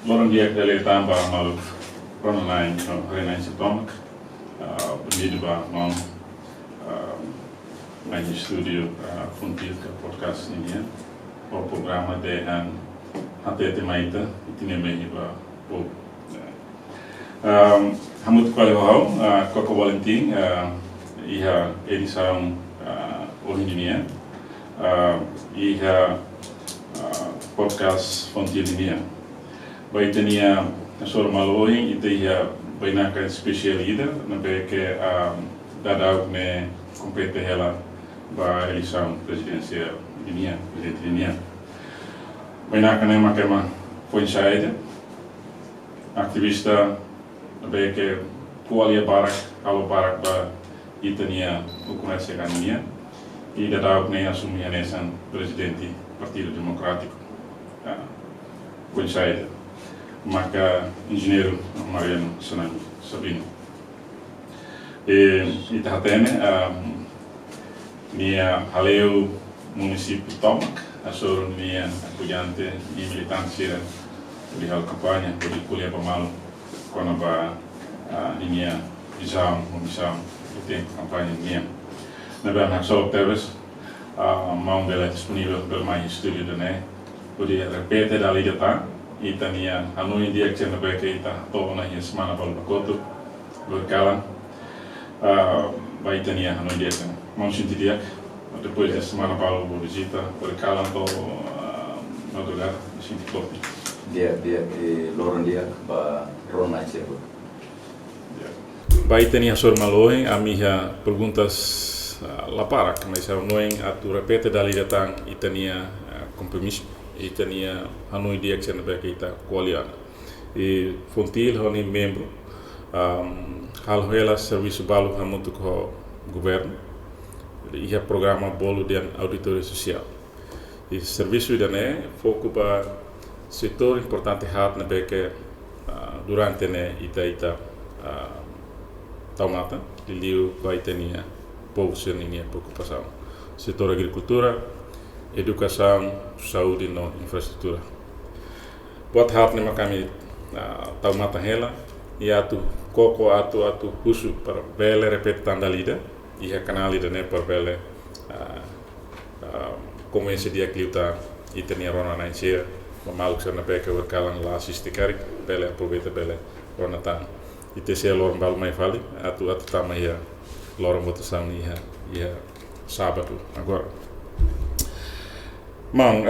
Morgen dia kali tambah malu online hari ini setomak begitu bah mau main studio funtil ke podcast ini ya programa dengan hati maita itu namanya bah hamut kali hau koko Valentin iha edição original iha podcast funtil ini ya baitania sor maloing itu ya bainaka special leader na beke dadau me compete ela ba eleição presidencial dinia presidente dinia bainaka ne makema foi saída aktivista na beke kualia barak alo barak ba itania hukumasi kania e dadau ne assumia nesan presidente Partido Democrático foi saída maka engenheiro Mariano Sabino. E tahatene nia haleu município Tomac, asor nia apoiante e militância de hal campanha por kuliah pamalu quando ba nia visão tem campanha nia. Na verdade só teves mão dela disponível pelo mais estúdio né. Podia repetir dali data itania hanui dia que na beca ita to na ia semana pal bakoto berkalan baitania hanui dia kan mau sinti dia depois da semana pal visita berkalan to no lugar sinti topi dia loron dia ba rona sebo baitania sor maloe a minha perguntas la para mas eu noen atu repete dali datang itania compromisso itania hanui dia que na beca ita coaliana e fontil honi membro hal hela serviço balu hamutu ko governo e ia programa bolo de auditoria social e serviço dane foco ba setor importante hat na beca durante ne ita taumata liu vai tenia povo senia preocupação setor agricultura educação, saúde e infraestrutura. Buat hal ni kami tahu mata hela, atu koko atu husu para bele repet tanda lida, ia kanal lida ne para bele como esse dia que luta itania rona na insia, mamaluk sana beke berkalan la asistikari bele aproveita bele rona tan. Ite se lorong balu mai fali, atu tama ia lorong botusan ia sábado agora. Mang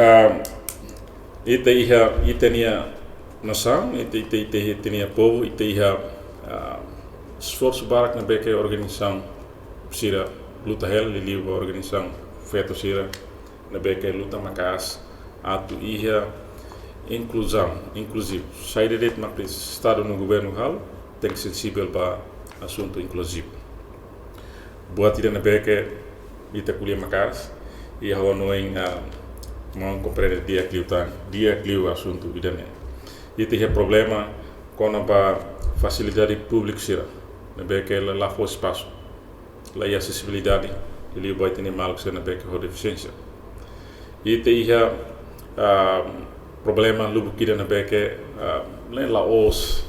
ite nia nação ite nia povo ite ia esforço barak na beke organização sira luta hel li organização feito sira na beke luta makas atu ia inclusive saída det mak estado no governo hal tem sensível para assunto inclusivo buat ida na beke ite kuliah makas ia honoeng mau compreender dia que assunto idane itu é problema com a facilidade pública sira na beca lá for espaço lá e acessibilidade ele vai ter mal que na beca com deficiência itu é problema lubu kira na beca lá os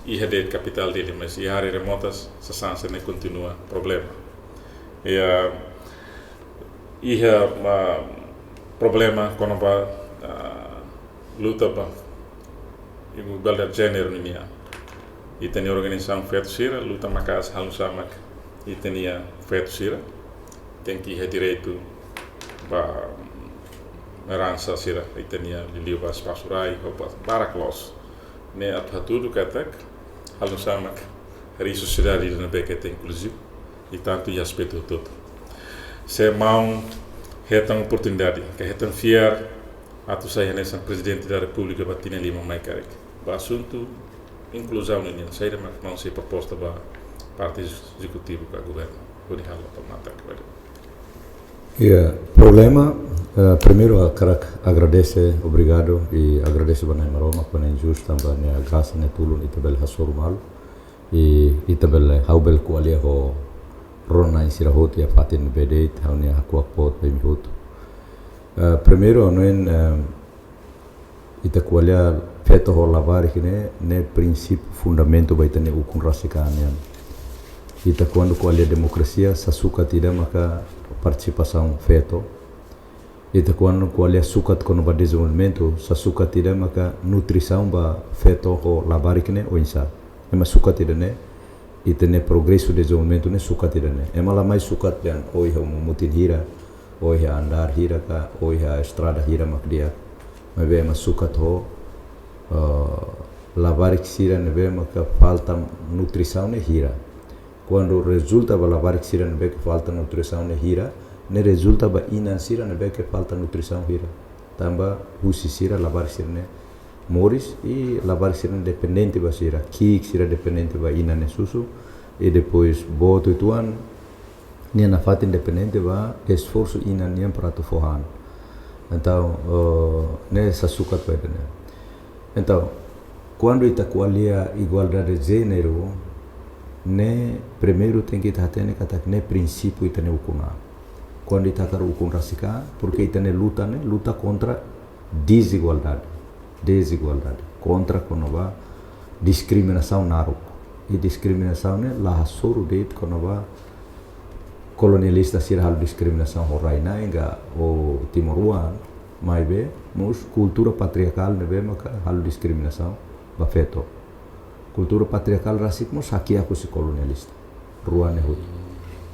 ia de capital dele mas e áreas remotas se ne continua problema e problema quando ba luta ba igualdade de gênero nia e tem organização feito sira luta makas halu samak e tenia feito sira tem que ter direito ba herança sira e tenia livre espaço rai roupa baraklos ne tudo que até halu samak hari sociedade na beca tem inclusive e tanto e aspecto todo se mau hetang oportunidade que hetang fiar atu saya nessa presidente da república batina lima mai karek ba assunto inclusão ni saída mas não se proposta ba parte executivo para governo pode hala para matar que problema primeiro agradece obrigado e agradece banai maroma para injusto também a graça ne tulun itabel hasor mal e itabel haubel kualia ho rona insira hoti a fatin bedeit haunia hakuak pot bemi hotu primeiro noen ita kualia feto ho lavari ne princípio fundamento vai ter ukun rasikanian. Ita quando qual é democracia sasuka tidak maka participação feto. Ita quando qual é sukat kono ba desenvolvimento sasuka tidak maka nutrição ba feto ho lavari o insa. Ema suka tidak ne ita ne progresso desenvolvimento ne suka tidak ne. Ema la mais sukat dan oi ha mutin hira, oi ha andar hira ka, oi ha estrada hira mak dia. Mas ema sukat ho lavar sira ne be maka falta nutrição ne hira. Quando resulta ba lavar sira ne be que falta nutrição ne hira, ne resulta ba inan sira ne be que falta nutrição hira. Tamba usi sira lavar sira ne moris e lavar sira dependente ba sira, kik sira dependente ba inan ne susu e depois boto tuan ne na fat independente ba esforço inan nian para tu fohan. Então ne sasukat ba ne. Então, quando ita qualia igualdade de gênero, ne primeiro tem que estar tendo ne princípio ita ne ukuna. Quando ita quer ukun rasika, porque ita ne luta contra desigualdade, contra konova discriminação naruk. E discriminação ne lah soru deit konova kolonialista sira hal discriminação horaina enga o Timoruan. Mas be, mus cultura patriarcal ne be maka hal discriminação ba feto. Cultura patriarcal rasik mus aqui aku si colonialista. Ruan ne hut.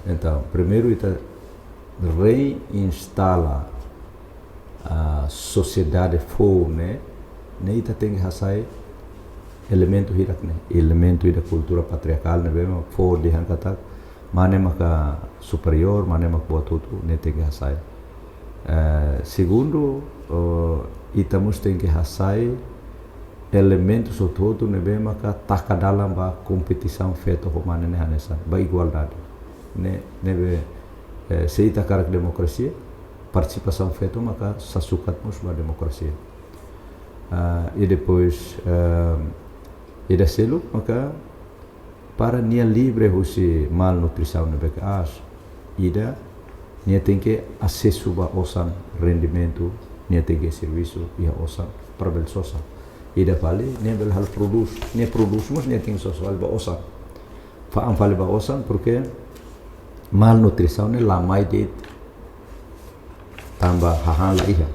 Então, primeiro ita reinstala a sociedade fo ne ita tem hasai elemento hirak ne, elemento ida cultura patriarcal ne be fo dihan kata mane maka superior, mane mak buat tutu ne tem hasai. Segundo, ita tem que hasai elementos todo nebe maka taka dalam ba kompetisi feto homane ne hanesan ba igualdade nebe se ita karak demokrasia participação feto maka sasukat mus ba demokrasia e depois ida selo maka para nia livre husi malnutrição nebe as ida nia tem que acesso ba osan rendimento, nia tem que serviço ia osan para bel sosa. Ida vale nia bel hal produz mas nia tem social ba osan. Fa am vale ba osan porque malnutrição ne la mai de tamba hahan la iha.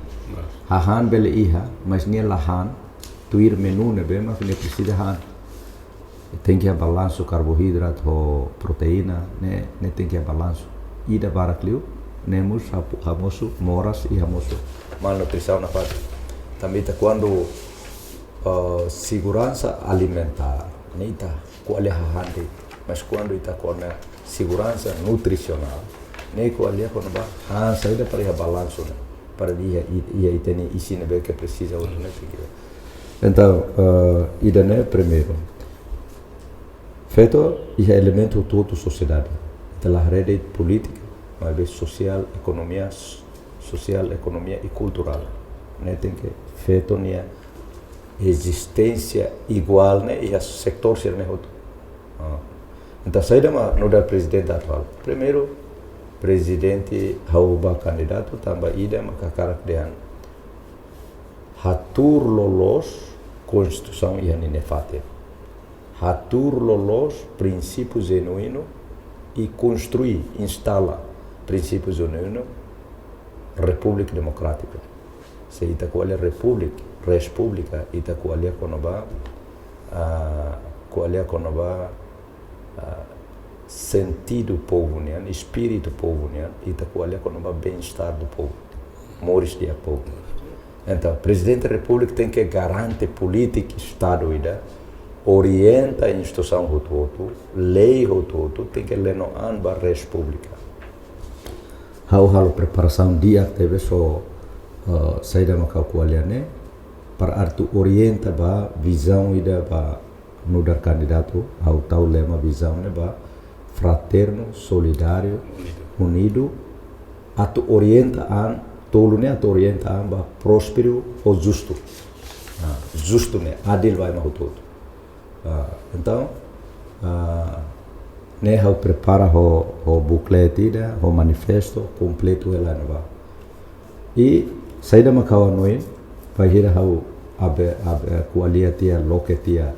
Hahan bel iha mas nia lahan tuir menu ne be mas nia precisa han. Tem que balanço carboidrato ou proteína, ne tem que balanço. Ida barakliu nemos hamosu moras e hamosu malnutrição na parte também tá quando segurança alimentar nita qual é a hande mas quando ita com segurança nutricional nem qual é quando ba saída para o balanço para dia ia tem ensina bem que precisa outro né então ida né primeiro feito é elemento todo sociedade da rede política mas social, economia e cultural. Né tem que feito nia existência igual né e a setor ser né outro. Então saída ma no da presidente atual. Primeiro presidente hauba candidato tambah ida maka karak dean hatur lolos constituição yang inefate. Hatur lolos princípio genuíno e construir, instala princípios genuínos república democrática. Se ita qual é república, ita qual é konoba sentido povo nian, espírito povo nian, ita qual é konoba bem-estar do povo, moris dia povo. Então, presidente da república tem que garantir política estado ida, orienta a instituição rototo, lei rototo, tem que ler no anba república. Hal preparação dia teve só saída makau kualiane para artu orienta ba visão ida ba nudar candidato hau tau lema visão ne ba fraterno, solidário, unido atu orienta an tolu ne atu orienta an ba próspero ou justo. Justo ne adil vai mahutot. Então ne hau prepara o booklet ida, o manifesto completo ela nova. E saída makau noin vai hira hau abe kualia tia loke tia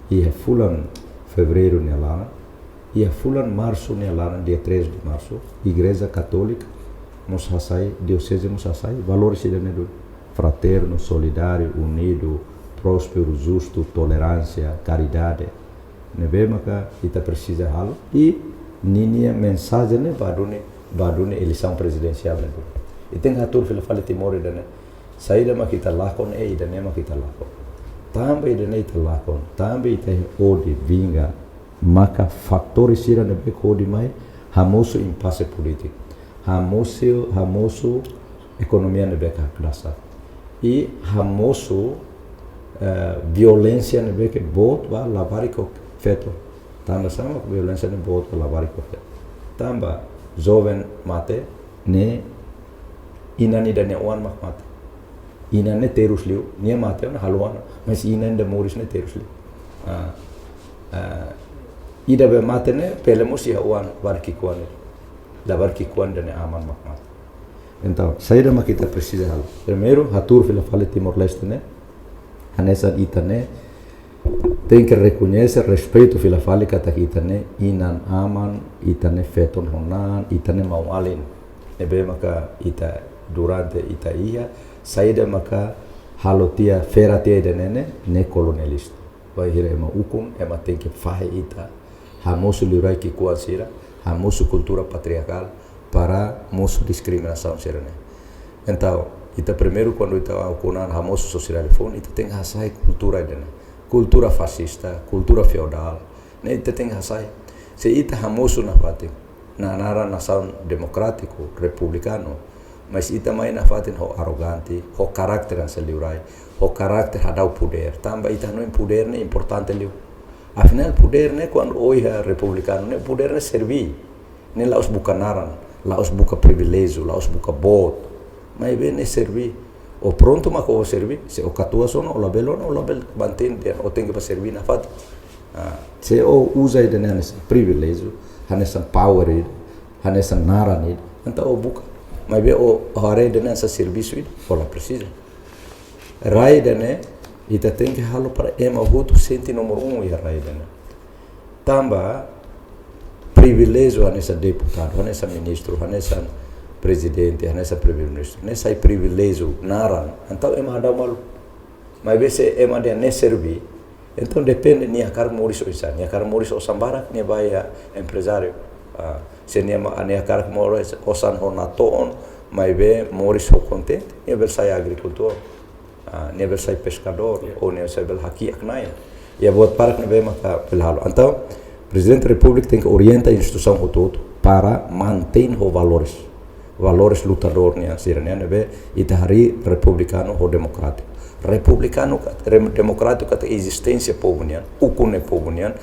ia fulan fevereiro ni alana, ia fulan março ni alana, dia 13 de março, Igreja Católica Musasai, Diocese Musasai, valores do fraterno, solidário, unido, próspero, justo, tolerância, caridade. Nebe maka kita precisa hal e ninia mensagem ne badune eleição presidencial ne. E tem atur fila fale timori dane. Saída ma kita lakon ida ne ma kita lakon. Também ida ne kita lakon. Também ita odi vinga maka faktori sira nebe kodi mai hamoso impasse politik. Hamoso economia nebe ka klasa. E hamoso violência nebe ke bot ba lavariko feto. Tamba sama violência ne bot ba lavariko feto. Tamba jovem mate ne inani da ne wan mak mate. Inan ne terus liu, ne mate na haluan, mas inan da moris ne terus liu. Ida be mate ne pelemos ia wan barki kuan. La barki kuan da ne aman mak mate. Então, saída ma kita precisa hal. Primeiro, hatur fila fale Timor-Leste ne. Hanesan itane tem que reconhecer respeito fila fale kata itane inan aman, itane feton honan, itane mau alin. Nebe maka ita durante ita ia saída maka halotia feratia denene ne kolonialista. Vai hira ema hukum ema tem que fahe ita hamosu lirai ki kuasira, hamosu cultura patriarcal para moço discriminação serene. Então, ita primeiro quando ita akunan hamosu sociedade fon, ita tem hasai cultura dene, cultura fascista, cultura feudal, ne ita tem hasai. Se ita hamosu na pati, na nara nação democrático, republicano, mas ita mai na fatin ho arrogante, ho karakter an seliurai, ho karakter hadau poder. Tamba ita no poder ne importante liu. Afinal poder ne quando oiha republicano ne poder ne servi, ne laos buka naran, laos buka privilégio, laos buka bot. Mas bem ne servi. O pronto ma ko servi, se o katua sono o labelona o label bantin der o tenga pa servi na fat. Se o usa ide ne privilégio, hanesan power, hanesan naran, então o buka. Mas bem o hare de nessa serviço ela precisa. Rai de né, ita tem que halo para ema hutu senti número 1 e rai de né. Tamba privilégio nessa deputado, nessa ministro, nessa presidente, nessa primeiro-ministro, nessa privilégio naran. Então ema ada malu. Mas bem se ema de ne servi. Então depende ni akar moris o isa, ni akar moris o sambara, ni vai empresário. Se ne akar moris o san honaton, mas bem moris o contente, ni bel sai agricultor, ni bel sai pescador, ou ni sai bel haki aknai. E buat parak ne bem maka pelhalo. Então, presidente da República tem que orientar a instituição todo para manter os valores lutador ni sirene ne be itahari republicano ou democrático. Republicano democrático kata existência povo nian, ukune povo nian.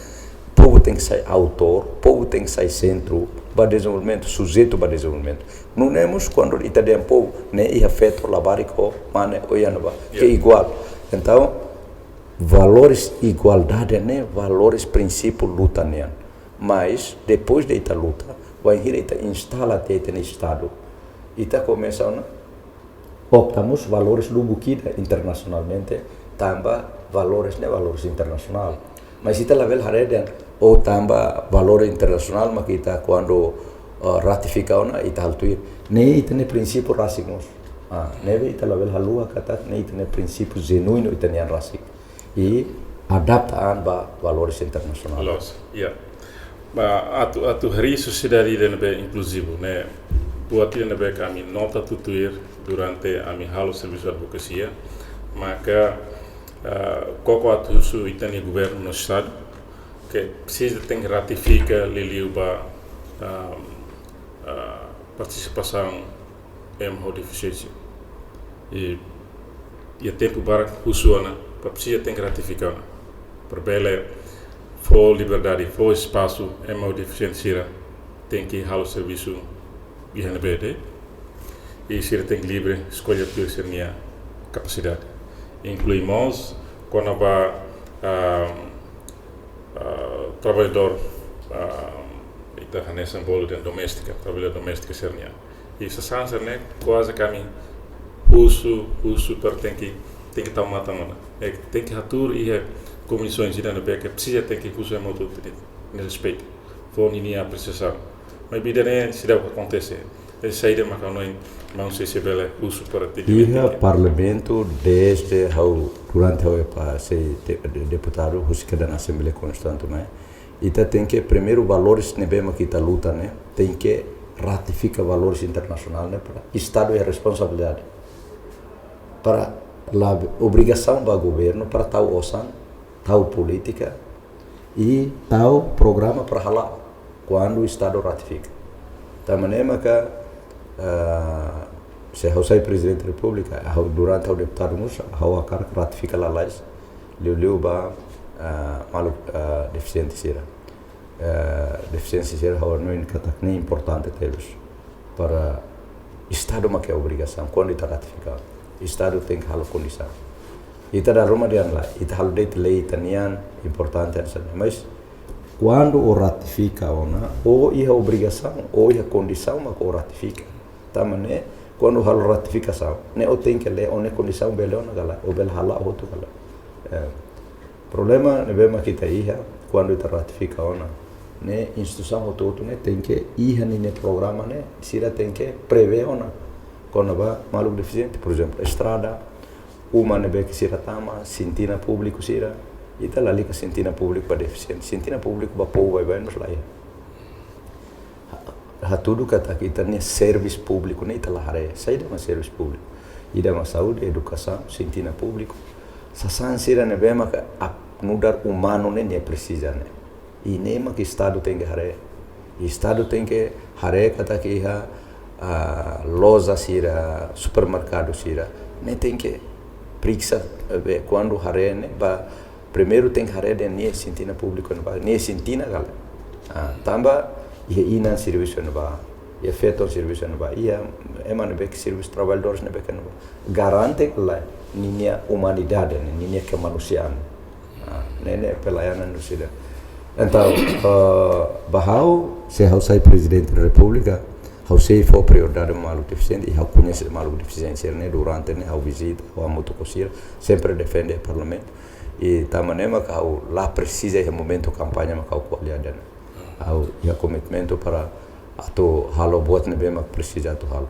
Povo tem que ser autor, povo tem que ser centro para desenvolvimento, sujeito para desenvolvimento. Não temos quando italian povo ne ia feito labarico, mane oianaba, que é igual. Então, valores igualdade né, valores princípio luta nian. Mas depois de ita luta, vai ir ita instala te no estado. Ita começa a optamos valores lubukida internacionalmente, tamba valores ne valores internacional. Mas ita level hareden ou tamba valor internacional makita quando ratifica ona ita haltuir ne ita ne princípio rasikmos neve ita level halua kata ne ita ne princípio genuíno italian rasik e adapta an ba valores internacional los ba atu hari sociedade de be inclusivo ne buat ne be kami nota tutuir durante a mi halo serviço de advocacia maka qual atu su itani governo no estado que precisa tem que ratifica liliuba participação em deficiência e tempo para usuana precisa tem que ratificar para bela for liberdade for espaço em deficiência tem que halo serviço INBD e ser tem livre escolha por ser minha capacidade incluímos quando vai trabalhador ita nessa bolo de doméstica trabalhador doméstica sernia e essa sansa né quase kami uso per tem que tem que estar matando, tem que aturar e comissões irão ver que precisa tem que usar muito de respeito, for ninguém a precisar, mas bidane se deve acontecer, esse saída mas não sei se bela uso para ter. O parlamento desde durante para ser deputado, os que da Assembleia Constituinte, mas ita tem que primeiro valores ne bema que ita luta né, tem que ratificar valores internacionais né, para Estado é responsabilidade para a obrigação do governo para tal osan, tal política e tal programa para halar quando o Estado ratifica. Também que se eu sei presidente da República, durante o deputado Musa, eu akan ratifica a lei, liu ba malu deficiente sira. Deficiência sira eu não encatak nem importante telos para Estado mas que é obrigação quando está ratificado. Estado tem que halu condição. Ita da Roma de anla, ita halu date lei itanian importante essa, mas quando o ratifica ou é obrigação ou é condição mas o ratifica. Também quando halu ratificação, né o tem que ler ou né condição belona gala, ou bel hala outro gala. Problema ne bema kita iha quando ita ratifica né instituição outro né tem que iha ne programa né sira tem que prever quando vai maluco deficiente, por exemplo, estrada, uma nebe que sira tama, sentina público sira, ita lali que sentina público para deficiente, sentina público para povo vai nos lá. Ha tudo que tá kita ne serviço público ne ita lá hare, sai de uma serviço público, ida uma saúde, educação, sentina público, sasan sira nebe mas nudar humano ne precisa ne, e nem mas que Estado tem que hare, Estado tem que hare kata que loja sira, supermercado sira, nem tem que priksa quando harene ba primeiro tem que harene nem sentina público não ba nem sentina gal tamba e ina serviço não ba e feito serviço não ba e emane be que serviço trabalhadores não be que não ba garante lá ninha humanidade ninha kemanusiaan nene pelayanan no sira então bahau se eu sai presidente da República eu sei foi prioridade maluco deficiente e eu conheço maluco deficiente né durante né eu visita ou muito coisa sempre defende o parlamento e também mas eu lá precisa em momento campanha mas eu qualidade né eu ia commitmento para ato halo buat né bem mas precisa ato halo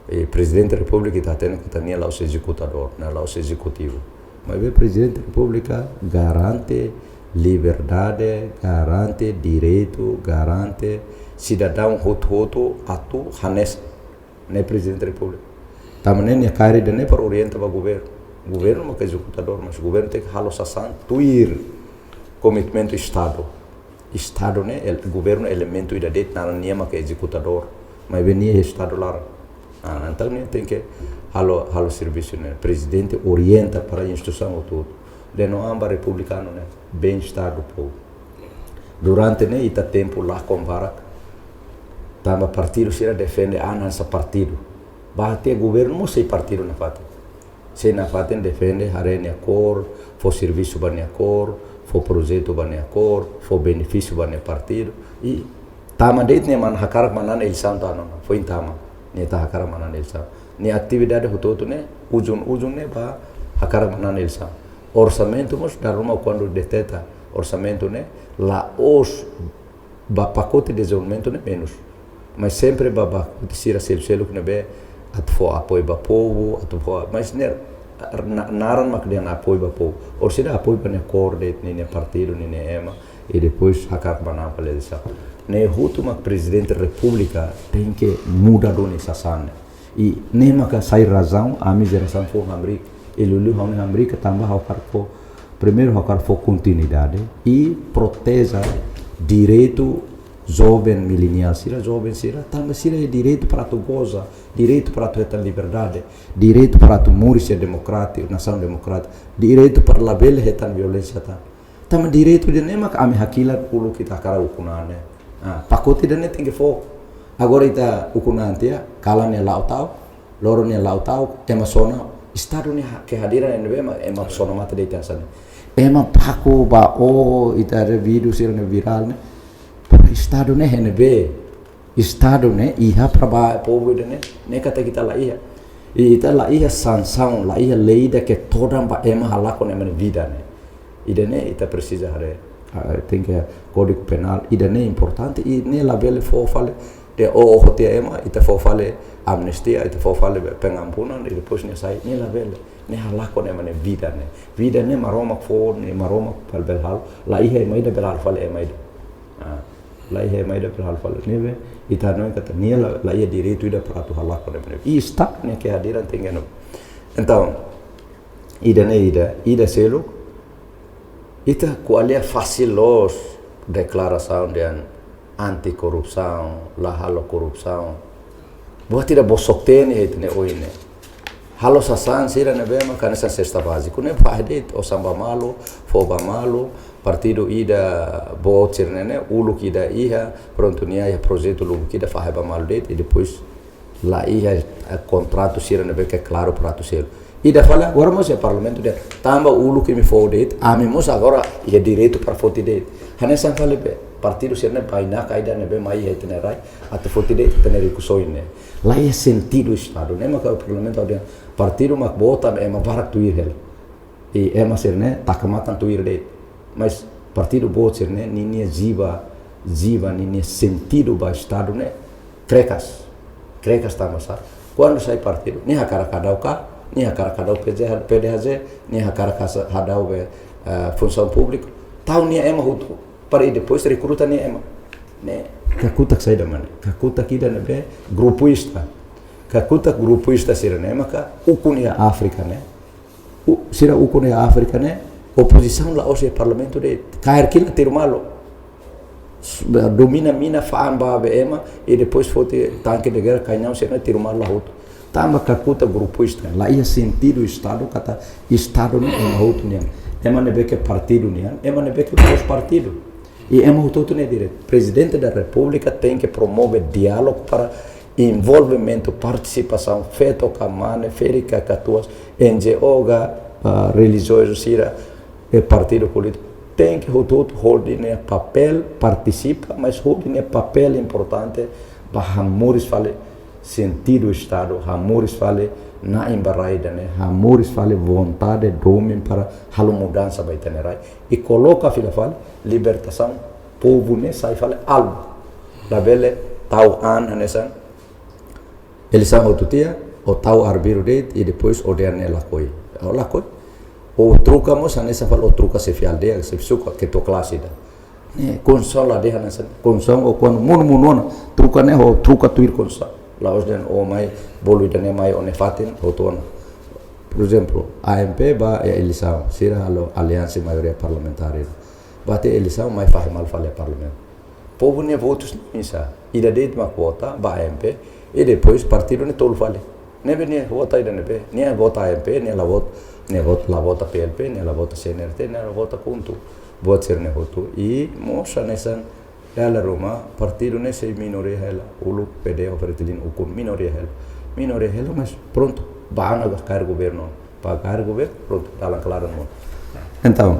e presidente da República está tendo que ter lá o executador né lá o executivo mas o presidente da República garante liberdade garante direito garante cidadão hoto atu hanes ne presidente da República. Também ne cari de ne para orientar o governo mas executador mas o governo tem que halo sasan tuir comitimento Estado né o governo elemento ida det na niema que executador mas venia Estado lá então ne tem que halo serviço né presidente orienta para a instituição tudo de não amba republicano né bem-estar do povo durante ne ita tempo lá compara tamba partido sira defende anansa partido bahate governo mo sei partido na fate sei na fate defende harene cor fo serviço bane cor fo projeto bane cor fo benefício bane partido e tama deit ne man hakar manan el santo ano foi tama ne ta hakar manan el santo ne atividade hototo ne ujun ne ba hakar manan el santo orçamento mos da Roma quando deteta orçamento ne la os ba pacote de desenvolvimento ne menos mas sempre baba tira selo que nebe atfo apoio ba povo atfo mas ne naran mak dia apoio ba povo ou se dá apoio para acorde nem partido nem ema e depois hakar bana palesa ne hutu mak presidente da República tem que mudar do nessa sana e nem mak sai razão a miseração for América e lulu hon América tambah hakar fo primeiro hakar fo continuidade e proteja direito jovem milenial sira jovem sira também sira é direito para tu goza direito para tu ter liberdade direito para tu morir ser democrático nação democrática direito para label hetan violência também direito de nem mak ame hakila pulu kita cara ukunane pacote de nem tem que for agora ita ukunantia kala ne lautau loro ne lautau tema sona estado ne kehadiran ne bema ema sona mata de tasane ema paco ba o ita vídeo sira ne viral ne Estado ne Estado ne iha para povo ne kata kita lá iha E ita la ia sanção, la ia leida que toda ba ema halako ne vida né. Ida né ita precisa tem que código penal, ida né importante e né la bele fo fale de o hote ema ita fo fale amnistia, ita fo fale pengampunan e depois ne sai né la bele ne halako ne vida né. Vida né maroma fo ne maroma pal belhal la ia mai da belhal fale ema ida. La ia mai da belhal fale neve ita não kata nia la ia direito ida para tu halako ne e está né que hadiran tingeno. Então ida selo ita kualia facilos declaração de anti-corrupção, la halo corrupção. Buat tidak bosok teni itne oine. Halo sasan sira ne bema kan essa cesta básico ne pahdet o samba malo, foba malo, partido ida botir ne ulu kida iha, pronto nia ya projeto lugu kida faheba malo det e depois la iha contrato sira ne beka claro para tu selo. Ida fala agora mas é parlamento de tamba ulu que me fodet, amemos agora é direito para fotidet. Hanessa fala be partido sirne baina kaida ne be mai hetne rai at fotidet tenere kusoine. Lá é sentido estado, né? Mas o parlamento de partido mak bota é uma barak tuir hel. E é mas sirne takamatan tuir det. Mas partido bot sirne ninia ziva ninia sentido ba estado né? Crekas tamba sa. Quando sai partido, ni hakara kadauka ni hakara kadau PDHZ, ni hakara hadau função pública, tau ni ema hutu, para depois recruta ni ema, ne kakutak sai da mana, kakutak ida nebe grupuista, kakutak grupuista sira ne maka ukunia África ne, sira ukunia África ne, oposição lá hoje parlamento de cair kila tirmalo, domina mina faan ba ema e depois fote tanque de guerra canhão sira tirmalo lá hutu. Tamba kakuta grupuista, lá ia sentido o Estado, kata Estado não é outro nem, é manebe que partido nem, é manebe que os partidos, e é outro nem direito. Presidente da República tem que promover diálogo para envolvimento, participação, feito com a mane, férica catuas, NGO, religioso, sira, partido político, tem que outro holding papel, participa, mas holding papel importante para Hamuris fale sentido Estado, Hamuris fale na embaraida, né? Hamuris fale vontade do homem para a mudança vai ter, né? E coloca fila fale libertação, povo né? Sai fale algo, da bele tau nessa, eles são outro dia, o tau arbiro det e depois o derne lakoi, o lakoi, o trucamos nessa fale o truca se fial dele, se suca que to classe da. Consola de nessa, consome o quando muno truca né? O truca tuir console. Laos dan o mai bolu dan mai one fatin otona. Por exemplo, AMP ba elisão, sira alo aliança maioria parlamentar. Bate elisão mai faz mal fale parlamento. Povo ne votos misa. Ida det ma quota ba AMP e depois partido ne tol fale. Ne bene vota ida ne be, ne vota AMP, ne la vota PLP, ne la vota CNRT, ne la vota Kuntu. Vot ser ne voto e moça nesan ela Roma partido nesse minoria ela ulu PD ofertilin ukun minoria ela mas pronto bana pagar governo pronto dalam claro não então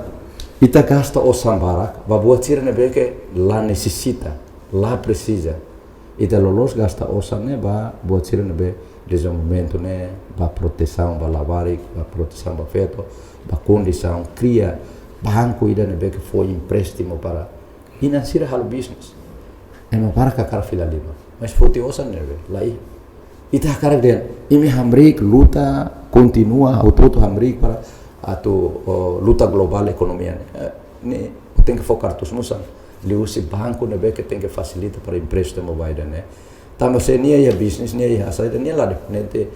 ita gasta o sambarak va buat sirne beke la necessita la precisa ita lolos gasta o sanne va buat sirne be desenvolvimento né va proteção va lavarik va proteção va feto va condição cria banco ida ne beke foi empréstimo para financiar hal business. Ema para kakar fila lima. Mas fote osan neve lai. Ita kakar dia. Imi hamrik luta continua autoto hamrik para atu luta global economia. Ne tem que focar tus musan. Liusi banco neve que tem que facilita para empréstimo vai né. Tama se nia ya business nia ya saida nia la nente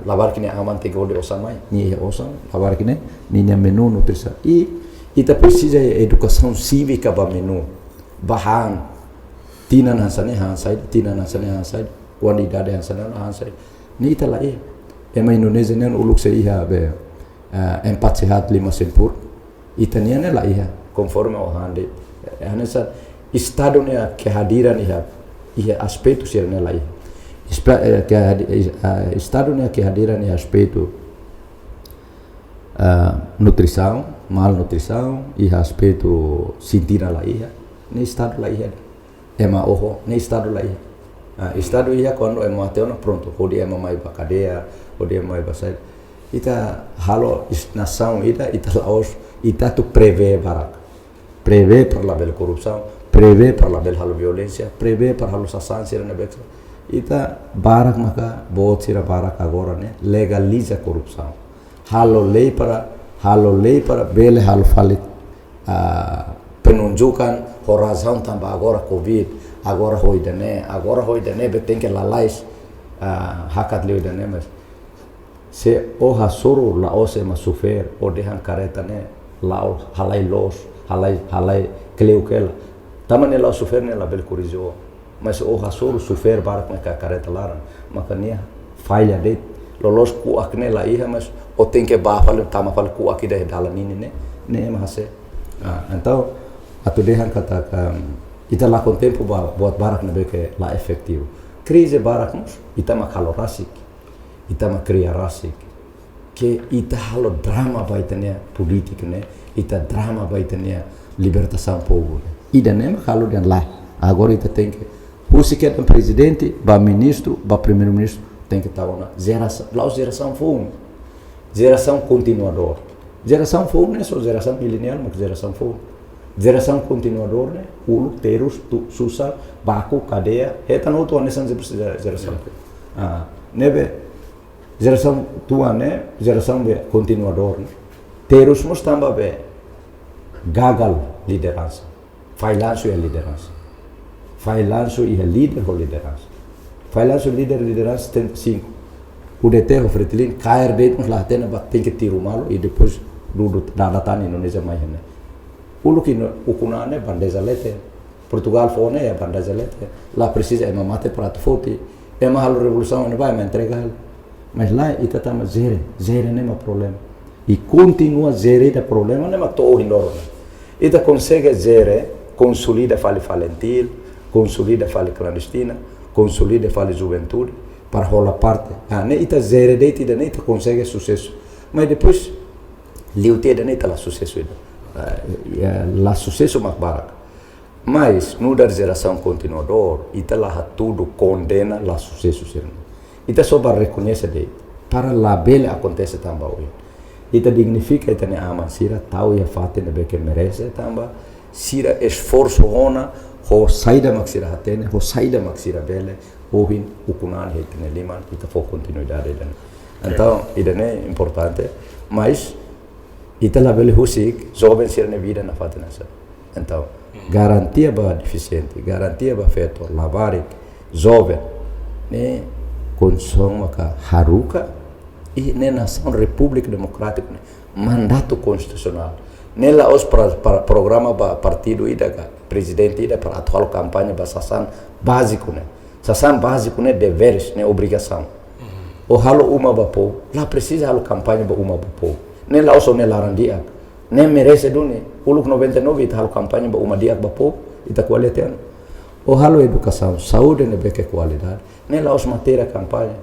lavar kine aman tem que olhe osan mai. Nia ya osan lavar kine nia menu nutrisa e ita precisa de educação cívica para menu bahan tina nansane hansai quantidade hansai ni ita lai ema Indonesia nen uluk se iha be 4 sehat 5 sempur ita ni ane lai conforme o hande anesa estado ne kehadiran iha aspecto ser ne lai estado ne kehadiran iha aspecto nutrição, malnutrição e aspecto sentir lá ia, nem estado lá ia, ema ojo, nem estado lá ia, Estado ia quando é mateona pronto, pode é mamai ba cadeia, pode é mamai ba sai. Ita halo nação ita laos ita tu prevê barak. Prevê para la bel corrupção, prevê para la bel halo violência, prevê para halo sasansi na bexa. Ita barak maka bot sira barak agora né legaliza a corrupção. Halo lei para bele halo falit penunjukan horazão tambah agora covid agora hoidane beteng que lalais hakat leudane mas se o hasuru la ose masufer o dehan careta ne lao halai los halai cleukela tamane la sufer ne la bel curizo mas o hasuru sufer barak me careta laran makanya falha de lolos ku akne la iha mas o tem que bafal tama fal ku akide dalanini ne mahase então atu dehan kata ita lakon tempo buat barak na beke la efektivo crise barak mus ita makalo rasik ita makria rasik que ita halo drama baitania politik ne ita drama baitania libertação povo ida ne makalo dan lá agora ita tem que husiket presidente ba ministro ba primeiro ministro tem que estar na geração fome geração continuador geração fome não é só geração milenial mas geração fome geração continuador né ulu terus susah baku cadeia eta no to nesan geração nebe geração tua né geração be continuador né terus mos tamba be gagal liderança falhanço é liderança falhanço é líder ou liderança falhanço liderança tem 5 o DT o fretilin cair dentro lá tem que tirar o malo e depois do datani Indonesia mais né ulu kino ukunane bandeza lete Portugal fone é bandeza lete lá precisa é mamate prato forte é uma revolução não vai me entregar mas lá ita tama zere nem problema e continua zere da problema nem to indoro ita consegue zere consolida fale falentil consolida fale clandestina consolida fale juventude para rola parte ne ita zere deita ida ita consegue sucesso mas depois liute da ita la sucesso lá sucesso mais barato mas no da geração continuador ita lá tudo condena lá sucesso serno ita só para reconhecer de para lá bela acontece também hoje ita dignifica ita ne ama sira tau ya fate ne beke merece tamba sira esforço ona ho saida maxira hatene ho saida maxira bele ohin ukunan hetene liman ita for continuidade então ida ne importante mas ita la bele husik jovem ser na vida na fata nessa então garantia ba deficiente garantia ba feto lavarik jovem ne consoma ka haruka e ne nação república democrática ne mandato constitucional nela os programa ba partido ida ka presidente ida para atual campanha ba sasan básico ne deveres ne obrigação o halo uma ba po lá precisa halo campanha ba uma ba po nem lá só nem larandia nem merece dune uluk 99 ita halo campanha ba uma dia ba po ita qualidade o halo educação saúde ne beke qualidade nem lá os matéria campanha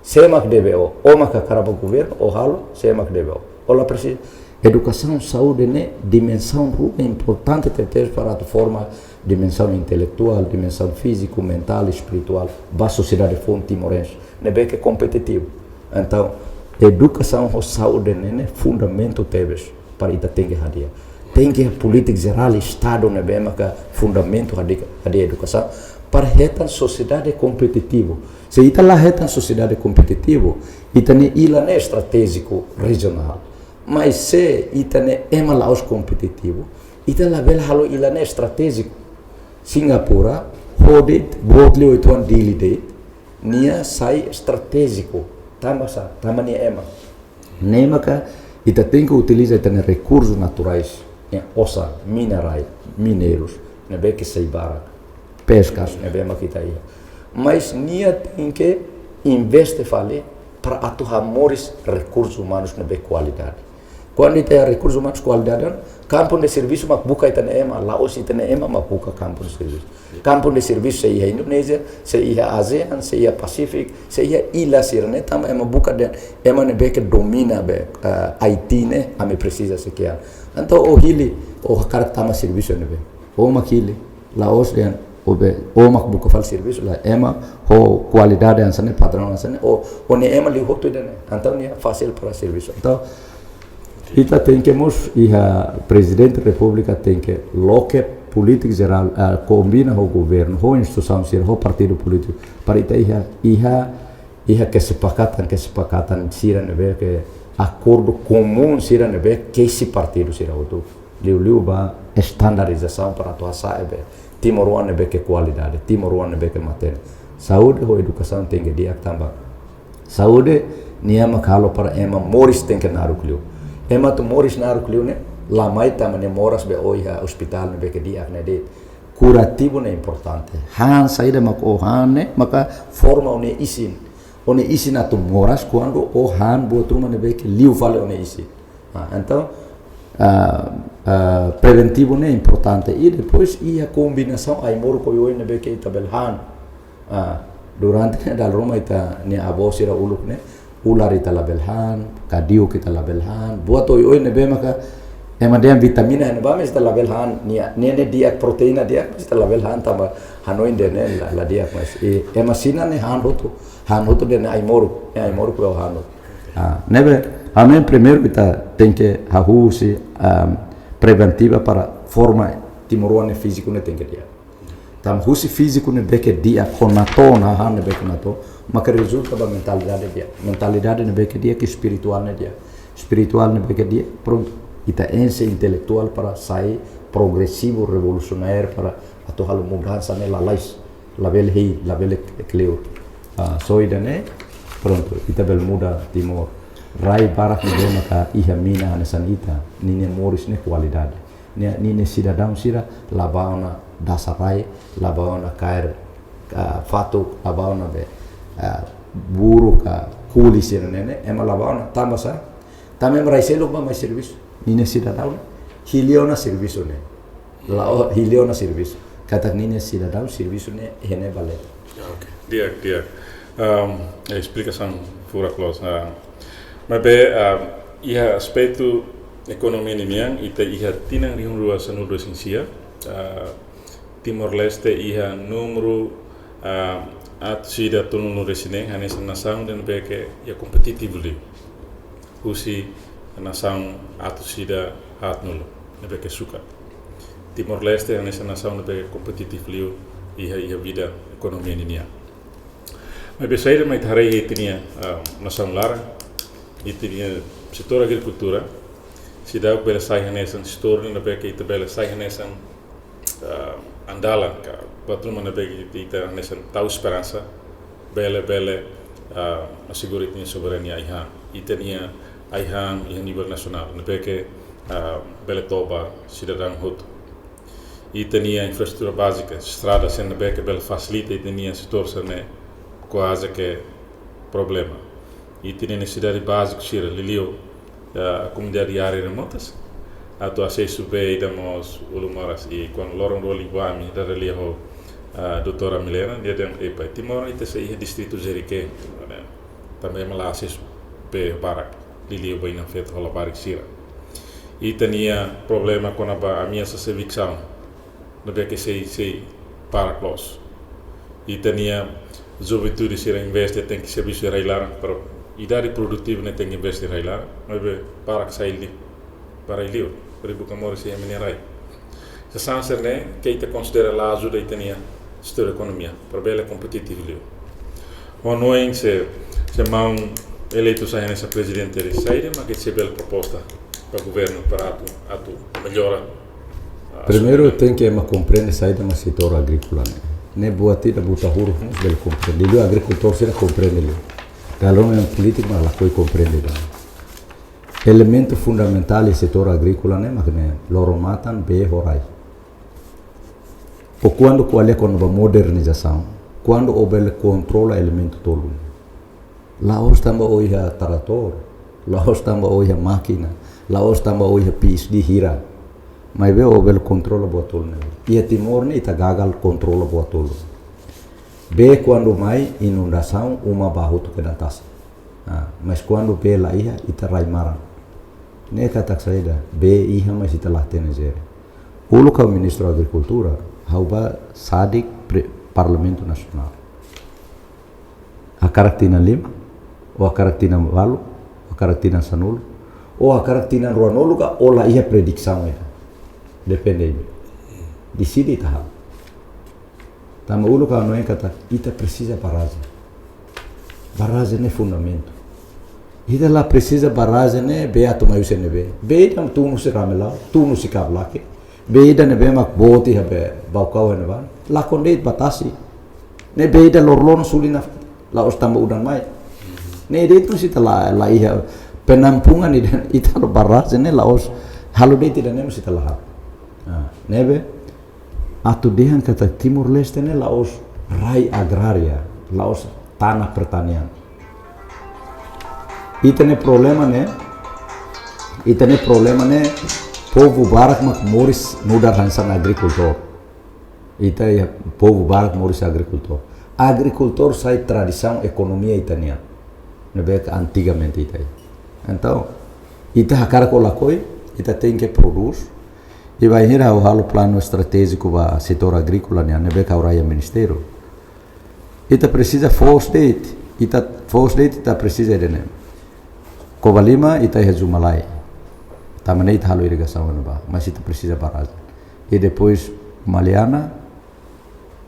semak debe o maka karaba governo o halo semak debe o lá precisa educação saúde ne dimensão importante ter para a forma dimensão intelectual dimensão físico mental espiritual ba sociedade fonte timorense ne beke competitivo então educação ou saúde é fundamento teves para ita tem que política geral estado né bem que fundamento a educação para retan sociedade competitivo se ita lá retan sociedade competitivo ita ne ila ne estratégico regional mas se ita ne ema laos competitivo ita lá bela halo ila ne estratégico Singapura hodit broadly 8 one daily date nia sai estratégico também ema nema ka ita tem que utilizar ita recursos naturais ossa minerais mineiros ne be que sei barak pescas ne be makita ia mas nia tem que investe fale para atuar mores recursos humanos ne be qualidade quando ita recursos humanos qualidade campo de serviço mak buka ita ne ema laos ita ne ema mak buka campo de serviço campo de serviço se ia Indonesia se ia ASEAN se ia Pacific se ia ila sirne tama ema buka den ema ne be que domina be Haiti ne ame precisa se que então o hili o cara tama serviço ne be o makili laos den o mak buka fal serviço lá ema ho qualidade ansane padrão ansane o ne ema li hoto dene então ne fácil para serviço então ita tem que mos iha presidente da república tem que loque política geral combina o governo o instituição sir o partido político para ita iha kesepakatan sira nebe que acordo comum sira nebe que esse partido sira o liu ba estandarização para tua sabe Timor One nebe que qualidade Timor One nebe que matéria saúde ou educação tem que dia também saúde niama kalau para ema moris tem que naru kliu ema tu moris naru kliu ne la mai tamane moras be oiha hospital nebe que dia ne de curativo ne importante han saída mako han ne maka forma one isin atu moras quando o han botruma nebe que liu vale one isin então preventivo é importante e depois a combinação aí moro com o nebe que itabel han durante dal Roma ita ne abosira uluk ne ular ita label han kadio kita label han buat o nebe maka emadem vitamina ne ba mes ita label han ne dia proteína dia ita label han tamba hanoin de ne la dia mas emasina ne han hoto de ne ai moro ko han nebe Amen primeiro kita tem que hahusi preventiva para forma timoroane físico ne tem que dia. Tam husi físico ne beke dia konato na han ne beke nato, maka resulta da mentalidade dia. Mentalidade ne beke dia que espiritual ne dia. Espiritual ne beke dia pronto. Kita ense intelectual para sair progressivo revolucionário para atual mudança ne la lais, la bel cleo. Soida ne pronto. Kita bel muda Timor. Rai barak ni maka iha mina hanesan ita nine moris ne qualidade nine cidadão sira labauna dasarai labauna kair fato labauna be buru ka kuli sira nene ema labauna tamba sa também raiselo ba mais serviço nine cidadão hiliona serviço ne la hiliona serviço kata nine cidadão serviço ne hene vale okay dia explicação fora close mas ia aspecto economia nimian ita ia tinang rihun rua sanudo sinsia Timor Leste ia número sida tununu resine hanes nação dan beke ia kompetitif li usi nação sida hat nulo beke suka Timor Leste hanes nação beke kompetitif li ia vida economia nimian mas besaida mai tarai itinia nação lara itinia setor agricultura sida bela saihanesan setor na beke ita bela saihanesan andalan ka patruma na beke ita hanesan tau esperança bela asegura itinia soberania iha itania iha nível nacional na beke bela toba cidadão hut itania infraestrutura básica estrada sen na beke bela facilita itania setor sane quase que problema e tem necessidade básica sira lilio a comunidade de áreas remotas ato acesso bem damos ulumaras e quando lorong roli guami da relio doutora Milena dia dan epa Timor itu sei distrito Jerique também lá acesso bem barak lilio bem na feita rola barak sira e tinha problema com a minha serviço no bem que sei para close e tinha juventude sira investe tem que serviço reilar para idade produtiva ne tem que investir reilar mas para que sair para ilio para bukan mori se minerai se sanser ne que ita considera la ajuda itania setor economia para bela competitivo ilio onoin se mau eleito sai nessa presidente de saída mas que se bela proposta para o governo para atu melhora primeiro tem que compreender saída no setor agrícola ne boa tida buta huru bel compreender o agricultor se compreende Kalau yang politik malah koi compreende elemento fundamental do setor agrícola né makne loromatan be horai po quando qual é quando a modernização quando o bel controla elemento tolo lá os tamba oiha trator lá os tamba oiha máquina lá os tamba oiha PSD hira mas be o bel controla botol né e Timor ne ita gagal controla botol B quando mai inundação uma barruto que dantas mas quando B lá ia ita raimaran ne kata saída B ia mas ita lá tenezer o local ministro da agricultura hauba sadik Parlamento Nasional. A karaktina 5, ou a karaktina 8, a karaktina 9, ou a karaktina 9 ou la ia predição era. Depende. Decide tá. Tama ulu ka não é kata ita precisa barragem. Barragem é fundamento. Ita lá precisa barragem né beato mai usene be. Beida tu no se ramela, tu no se kablake. Beida ne be mak boti habe baukau ne ban. La kondeit batasi. Ne beida lorlon sulina la ostama udan mai. Ne itu sih la iya penampungan ita lo barragem ne la os halu dei tidak nem sita la. Nebe atau dehan kata Timur Leste ne laos rai agraria, laos tanah pertanian. Itene problema ne povo barak mak moris mudar hansan agricultor. Ita ya povo barak moris agricultor. Agricultor sai tradição economia itania. Nebe antigamente ita. Então, ita hakara kolakoi, ita tem que produz. E vai ir ao halo plano estratégico para setor agrícola né nebe kauraya ministério. Ita precisa force date, ita precisa de né. Kovalima ita rezumalai. Tamanei halo irrigação no ba, mas ita precisa barragem. E depois Maliana,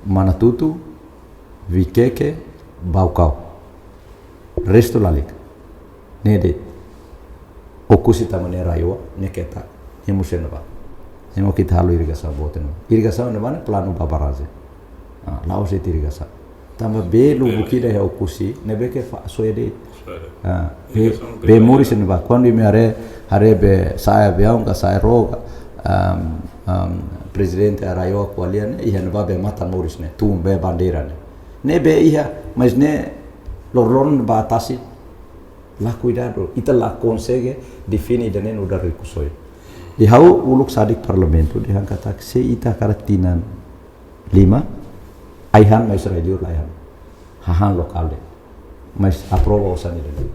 Manatutu, Vikeke, Baucau. Resto lalik. Nede. Okusi tamanei raiwa neketa. Emusena ba. Emo kita halu irrigação boten. Irrigação ne mana plano ba barragem. Laos itu irrigação. Tamba belu bukida ya okusi nebe ke soede. Be moris ne ba quando me are be saya beão ka saya roga presidente araio qualiane e ne ba be mata moris ne tu be bandeira ne. Ne be ia mas ne lorron ba tasi la cuidado ita la consegue define de ne udar rikusoi. Di hau uluk sadik parlamento di kata se ita karatinan 5 aihan mais radio laihan hahan lokal de mais aprova osan de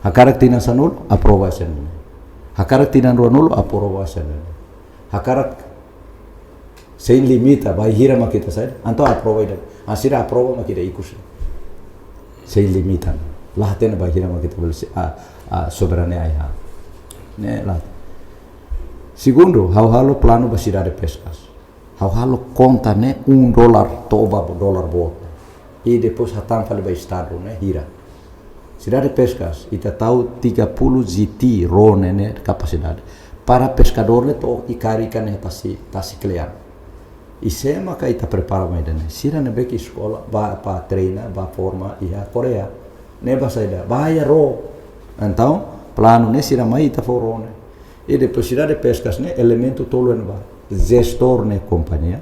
hakaratinan sanul aprova osan hakaratinan ronul aprova osan hakarat sem limita vai hira makita sai anto aprova ida asira aprova makita ikus sem limita lah ten vai hira makita bel soberania aihan ne lah. Segundo, halo plano ba cidade pescas. Halo conta né $1 toba $1 bota. E depois hatam fale ba estado né hira. Cidade pescas ita tahu 30 GT rone né capacidade. Para pescador né to ikan né tasi klean. E se maka ita prepara mai né. Sira né beki escola ba pa treina ba forma ia Korea. Ne ba saida ba ya ro. Então, plano né sira mai ita forone. E depois cidade pescas né elemento tolo enva gestor né companhia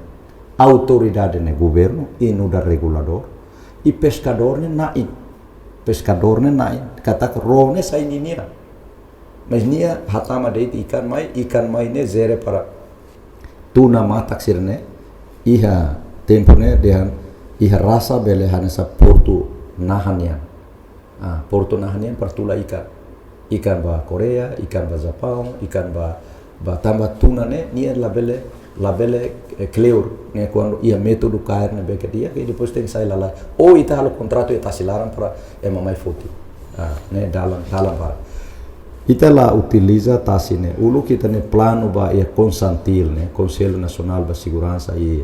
autoridade né governo e no da regulador e pescador né nain kata ro né sai ninia mas nia hatama deit ikan mai né zere para tuna matak sir né iha tempo né dehan iha rasa bele hanesa portu nahanian portu nahanian partula ikan ba Korea, ikan ba Jepang, ikan ba tambah tuna ne ni labele clear ne quando ia método cair ne beke dia que depois tem sai lá ou ita halo contrato eta silaram para mai foti ne dalam ba ita la utiliza tasi ne ulu kita ne plano ba ia consantil ne Conselho Nacional ba Segurança e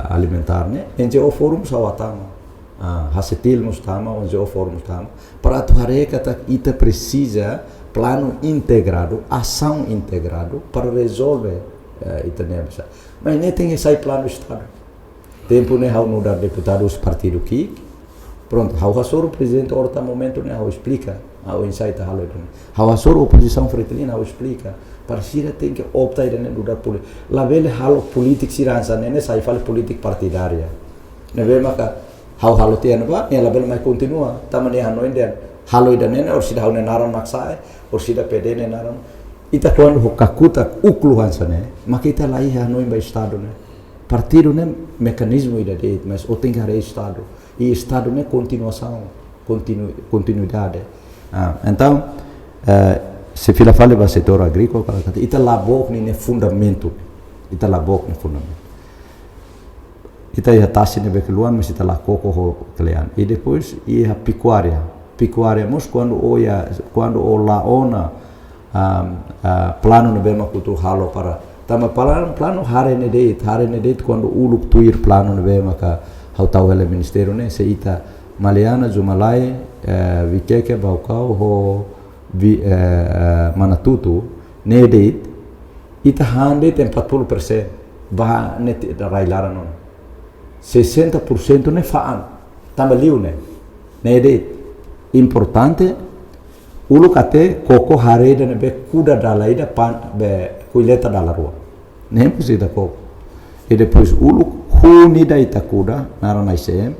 Alimentar ne NGO forum sawatama hasetil mustama onde forum mustama para tu kata ita precisa plano integrado ação integrado para resolver ita ne bisa mas ne tem esse plano estado tempo ne hau no dar deputados partido que pronto hau hasor presidente orta momento ne hau explica hau insight halo itu hau hasor oposição fretilina hau explica para sira tem que optar ne do dar política la vele halo politik siransa ne sai fale politik partidária ne ve maka halo tian ba ne label mai continua tamane hanoi den halo ida nene or sida haune naran maksae or sida pd ne naran ita quando hokakuta ukluhan sane makita lai hanoi ba estado ne partido ne mecanismo ida de mas o tem que estado e estado ne continuação continuidade então se fila fale ba setor agrícola ita labok ni ne fundamento ita ia tasi nebe keluar mas ita la koko ho kalian. E depois ia pecuária mus quando o laona plano nebe makutu halo para tama plano hare nedeit quando uluk tuir plano nebe maka hau tau hele ministério ne se ita Maliana Jumalai Vikeke Baukau ho Manatutu nedeit ita hande tem 40% bah net railara non 60% ne faan tamba liu ne nedeit importante uluk ate koko hareda ne be kuda dalaida pan be kuileta dalarua ne pusita koko e depois uluk hunida ita kuda narana isem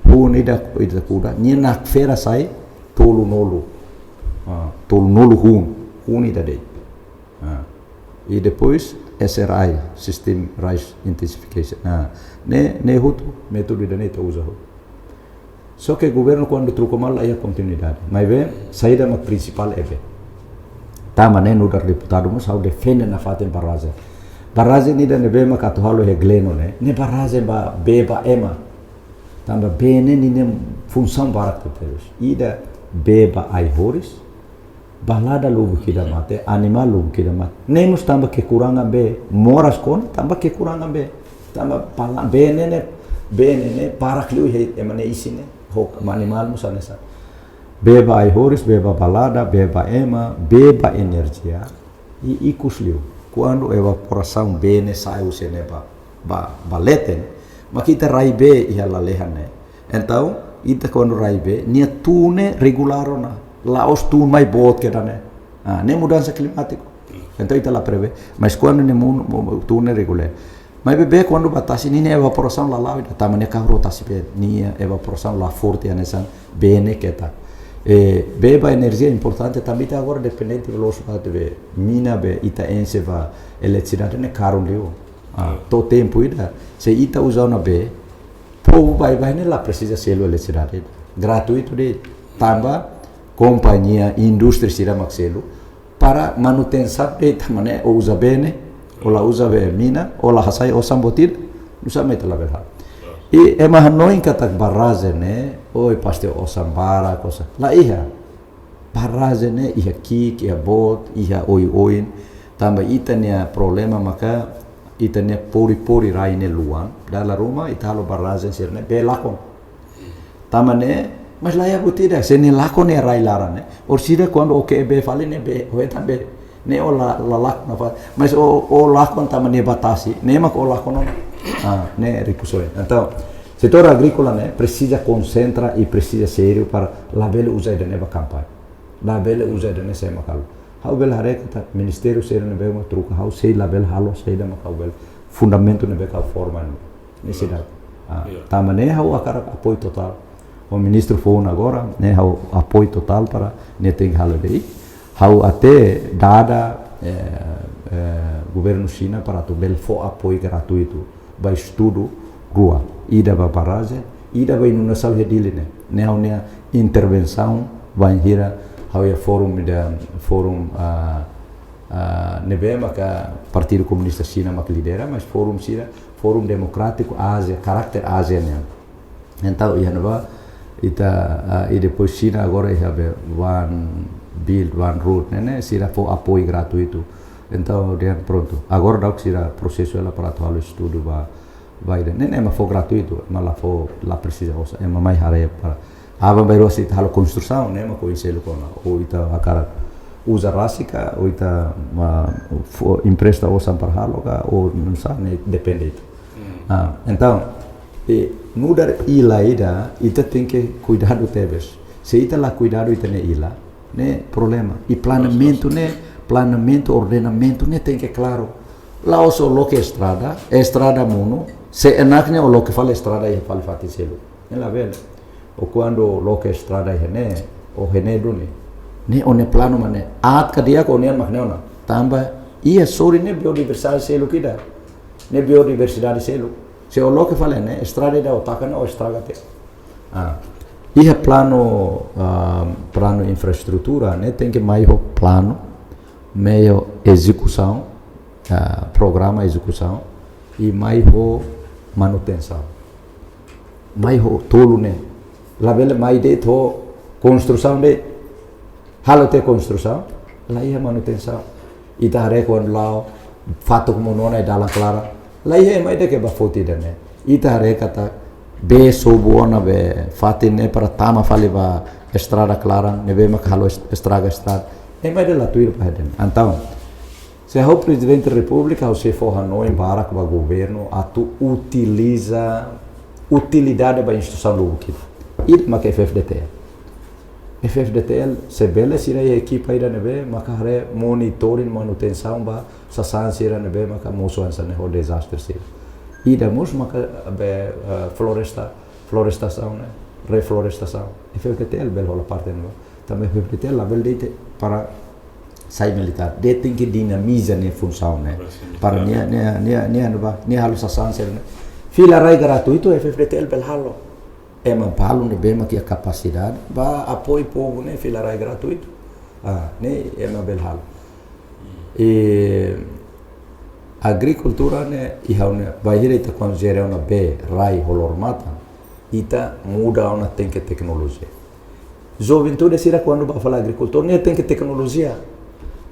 hunida ita kuda nyenak fera sai tolu nolu hunida dei e depois SRI System Rice Intensification ne hutu método da neta usa só que o governo quando truco mal aí a continuidade mas vem saída mais principal é tama ne no dar deputado mus ao defende na fatem baraze ni da ne be makato halo he gleno ne baraze ba beba ema tamba bene ni ne função barak terus ida beba ai horis balada lubu kida mate animal lubu kida mate nemos tamba kekurangan be moras kon tamba kekurangan be tamba pala bene ne parak liu he emane isine hok animal musanesa beba ai horis beba balada beba ema beba energia e ikusliu quando evaporação bene sai o sene ba leten makita raibe ia la lehane então ita quando raibe nia tune regularona laos tu mai bot que dane ne mudança climático então ita la prevê mas quando ne tu ne regule mas bebe quando batasi ni evaporação la lau ita tamane ka rotasi be ni evaporação la forte anesan bene keta beba energia importante também tá agora dependente velocidade be mina be ita enseva eletricidade ne caro liu to tempo ida se ita usa na be povo vai ne la precisa selo eletricidade gratuito de tamba companhia indústria sira maxelo para manutenção de tamane ou usa bene ou la usa be mina ou la hasai ou sambotir usa meta la verha e mahanoin katak baraze ne oi paste o sambara cosa la iha baraze ne iha kik iha bot iha oin tamba itania problema maka itania pori raine luang dalla rumah italo baraze sirne be lakon tamane mas lá é botida se ne lako ne rai lara ne orsida quando o que be fale ne be o tambe ne o la lak na fa mas o lako tamane batasi ne mak o lako no ne ricusoi então setor agrícola ne precisa concentra e precisa sério para la bele usa de neva campanha la bele usa de nesse makal how bel hareka ministério sério ne be mo truca how sei la bel halo sei da makal bel fundamento ne be ka forma ne cidade tamane how akara apoio total o ministro foi agora né o apoio total para ne tem holiday how até dada governo China para to bel fo apoio gratuito vai estudo rua ida ba baraze ida vai no sal hedile ne a intervenção vai hira how é fórum nebema ka Partido Comunista China mak lidera mas fórum democrático Ásia caráter Ásia né então ia nova ita e depois China agora ia have one route né sira for apoio gratuito então dia pronto agora dá que sira processo ela para atual estudo vai né mas for gratuito mas lá for lá precisa é mais área para aba bairo se halo construção né mas com isso ou ita akara usa rasika ou ita empresta o sampar halo ou não sabe depende então mudar ila ida ita tem que cuidar do tebes se ita lá cuidado ita ne ila né problema e planejamento ordenamento né tem que claro lá o lo que estrada muno se enaknya o lo que fala estrada e fala fatiselo ela vê o quando lo que estrada é né o renedo né one plano mane at kadia ko ne makneona tamba ia sori ne biodiversidade selo kida ne biodiversidade selo se o lo que fala né estrada da otakana o estraga te ia plano infraestrutura né tem que mais plano meio execução programa execução e mais manutenção mai ho tolu ne labele mai de to construção de halo te construção lá ia manutenção ita hare kon lao fato como nona dala clara lá ia mai de que ba foti de ne ita hare kata be sobuona be fatine para tama fale ba estrada clara ne be mak halo estrada e mai de la tuir pa den então se o presidente da república ou se for Hanoi Barack ba governo atu utiliza utilidade ba instituição lúquida it mak FFDTL se bela sira a equipa ira nebe maka hare monitoring manutenção ba sasan sira nebe maka musuhan sa ho disaster sira ida mus maka be florestação né reflorestação FFDTL bel hola parte no também FFDTL la bel dite para sai militar de tem que dinamiza ne função né para nia halu sasan sira né fila rai gratuito FFDTL bel halo ema palo ne bema que a capacidade ba apoio povo né filarai gratuito né ema belhal e agricultura né e haune vai direita com gera uma be rai holormata ita muda uma tem que tecnologia juventude sira quando ba falar agricultura né tem que tecnologia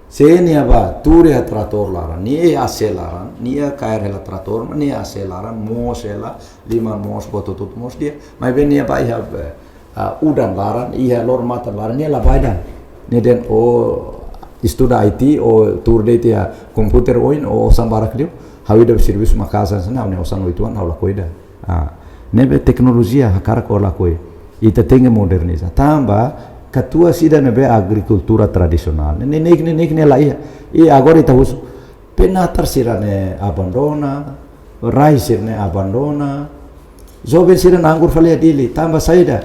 se nia ba ture a trator lara ni acelaran ni a cair la trator ni acelaran mosela lima mos bototut mos dia mas ben nia ba ia udan lara ia lormata lara ni la baida ni den o estuda IT o tur de tia computer oin o sambarak dio hawida serviço uma casa sana ne osan oituan aula koida nebe tecnologia hakara ko la koi ita tem moderniza tamba katua sida nebe agricultura tradisional ne la e agora ita uso penatar sira ne abandona rai sira ne abandona jovem sira na anggur falia dili tamba saida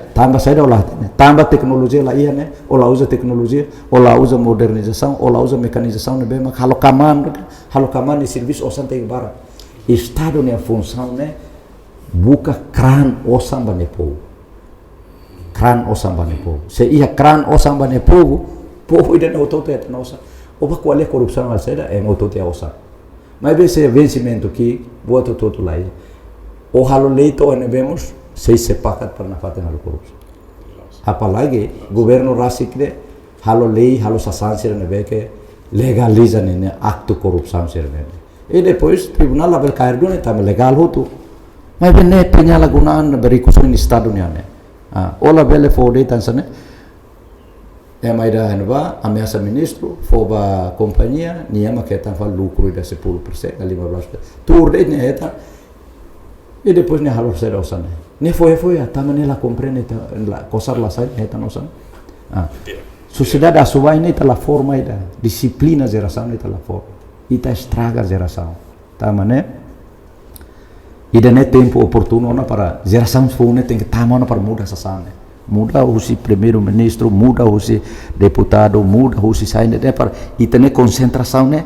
olah tamba teknologi la ia ne olah usa teknologi olah usa modernização olah usa mecanização nebe mak halo kaman ni serviço osan te bara estado ne função ne buka kran osan bane pou kran osam bane povo se ia kran osam bane povo ida no toto et nosa oba qual é corrupção a seda é no toto osa mas esse vencimento que bota toto lá o halo leito ne vemos se sepakat para na faten halo corrupção apalagi governo rasikde halo lei halo sasansir ne beke legaliza ne acto corrupção serve e depois tribunal label cair do ne tam legal hotu mas bene penyalahgunaan berikusun di estado ne ola bele fode tansane maida hanba ameaça ministro foba companhia niama que tan fal lucro da 10% a 15% turde ne eta e depois ne halo ser osane ne foi a tamane la comprene la cosar la sai eta nosan sociedade asuba ini la forma ida disciplina geração ita la forma ita estraga geração tamane ida ne tempo oportuno na para geração fone tem que tamana para muda sasane muda usi primeiro ministro muda usi deputado muda usi saine de para ita ne concentração ne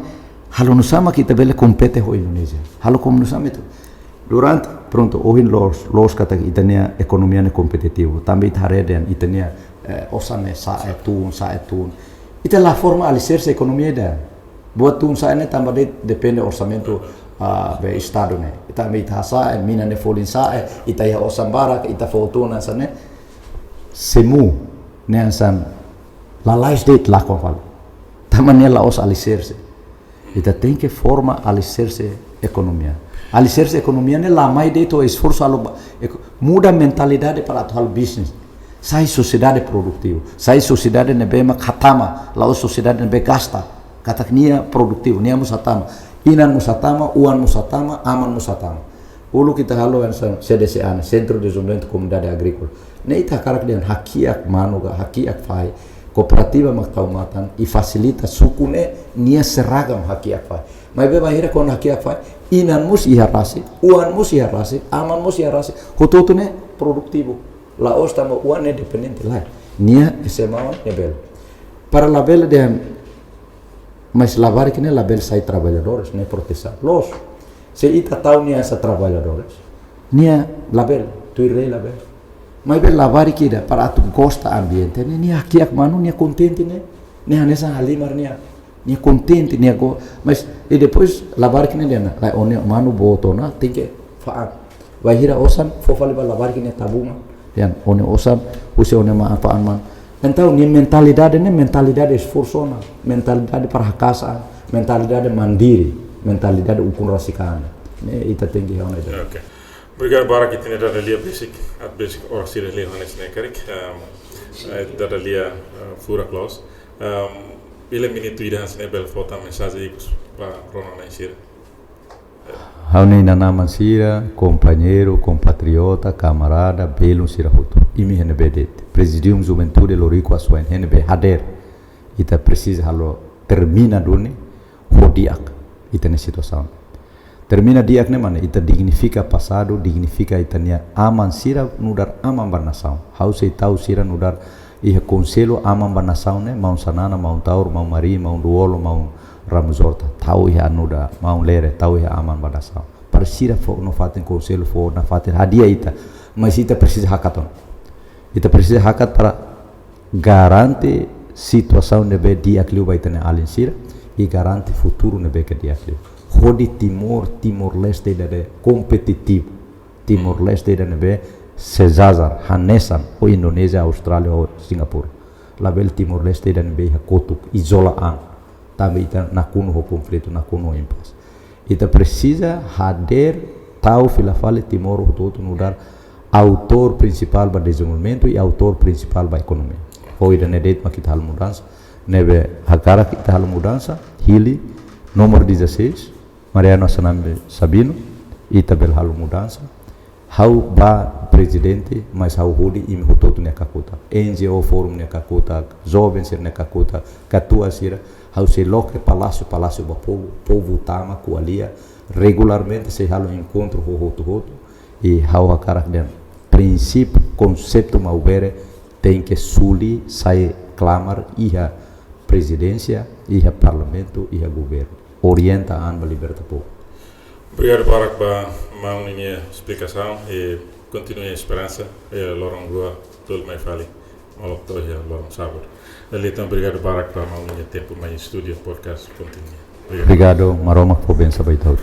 halo no sama kita bele compete ho Indonesia halo como no sama itu durante pronto ohin los kata ita ne economia ne competitivo também tareden ita ne osane sa etun ita la forma alicerce economia da buat tun sa ne tambah depende orçamento be estado ne ita me itasa mina ne folin sa ita ya osambara ita fortuna sa ne semu ne ansan la lais det la konfal tamane la os alicerce ita tem que forma alicerce economia ne la mai de to esforço muda mentalidade para atual business sai sociedade produtiva sai sociedade ne be makhatama la sociedade ne be gasta kataknia produktif nia musatama inan musatama, uan musatama, aman musatama. Ulu kita halo yang CDCA, Centro de Desenvolvimento Comunidade Agrícola. Ne ita karak dengan hakiak manuga, hakiak fai, kooperativa maktaumatan, i facilita sukune nia seragam hakiak fai. Mai be bahira kon hakiak fai, inan mus iharasi, uan mus iharasi, aman mus iharasi. Hototune produktivo. La ostama uan ne dependente lah. Nia esemawan nebel. Para label dengan mas lavar que nem label sai trabalhadores, nem proteção. Los, se ita tau nia sa trabalhadores, nia label, tu irei label. Mas bel lavar que da para tu gosta ambiente, nia aqui ak manu nia contente nia nessa halimar nia contente mas e depois lavar que nem lá onde manu botona tem que vai hira osan fofali bala barki ne tabunga yan one osan use one ma apa man então ni mentalidade esforçona, mentalidade para casa, mentalidade mandiri, mentalidade ukun rasikana ne ita tengi hona ida. Okay. Obrigado bara que tinha dado ali a basic orasi ali hones ne karik dado ali a fura clause ile minuto ida hans ne bel foto mensagem icos para Ronald Nansira. Haunei nana mansira, companheiro, compatriota, camarada, belo sirahuto. Imi hene bedet. Presidium Juventude Lorico Aswain hene be hader. Ita precisa halo termina duni hodiak. Ita ne situação. Termina diak ne mana? Ita dignifica passado, dignifica itania aman sira nudar aman barnação. Hau sei tau sira nudar iha conselho aman barnação ne maun sanana, maun taur, maun mari, maun duolo, maun Ramos Horta, tahu ya anuda, mau lere, tahu ya aman badasau. Parsira fo no faten conselho fo na faten hadiah ita, mas ita precisa hackathon. Ita precisa hackathon para garante situação nebe dia clio baitane alin sira e garante futuro nebe ke dia clio. Hodi Timor Leste dade competitivo. Timor Leste dade nebe sezazar hanesan o Indonesia, Australia o Singapura. Label Timor Leste dade nebe hakotuk isolaan. Também ita nakuno o conflito, nakuno o impasse. Ita precisa hader tau filafale Timor o todo mudar autor principal para desenvolvimento e autor principal para economia. Foi da nedet ma kita hal mudança, nebe hakara kita hal mudança, hili número 16, Mariano Sanambe Sabino, ita bel hal mudança. Hau ba presidente, mas hau hudi imi hototo ne kakuta. NGO forum ne kakuta, jovens ne kakuta, katua sira. Hau se loque palácio ba povo tama kualia regularmente se halo encontro roto e hau a cara princípio conceito maubere tem que suli sai clamar iha presidência iha parlamento iha governo orienta a liberta povo. Obrigado Barak ba minha explicação e continue a esperança e Laurent Goa todo mai fali malok to ya Laurent Sabor. Então, obrigado Barak para minha tempo mais estúdio podcast continue. Obrigado Maroma por bem saber tudo.